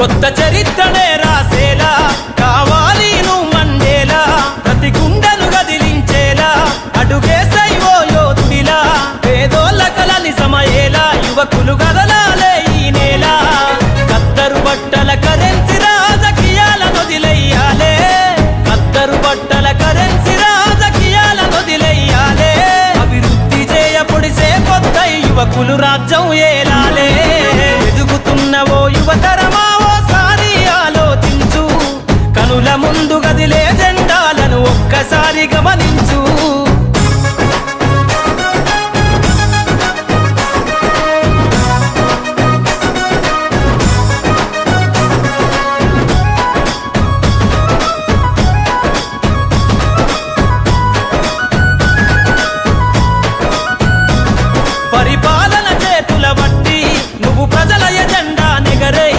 కొత్త చరిత్రనే రాసేలా కావాలి నువ్వు మండేలా ప్రతి గుండెను గదిలించేలా అడుగేసై ఓ యోధుడిలా పేదోళ్ళ కల నిజమయ్యేలా యువకులు గదలాలే ఈ నేల కత్తరు బట్టల కరెన్సీ రాజకీయాల నొదిలెయ్యాలే కత్తరు బట్టల కరెన్సీ రాజకీయాల నొదిలెయ్యాలే అభివృద్ధి చేయపొడిసే కొత్త యువకులు రాజ్యం ఏలాలే ఎదుగుతున్న ఓ యువతరమా ఓసారి ఆలోచించు కనుల ముందు గదిలే జెండాలను ఒక్కసారి గమనించు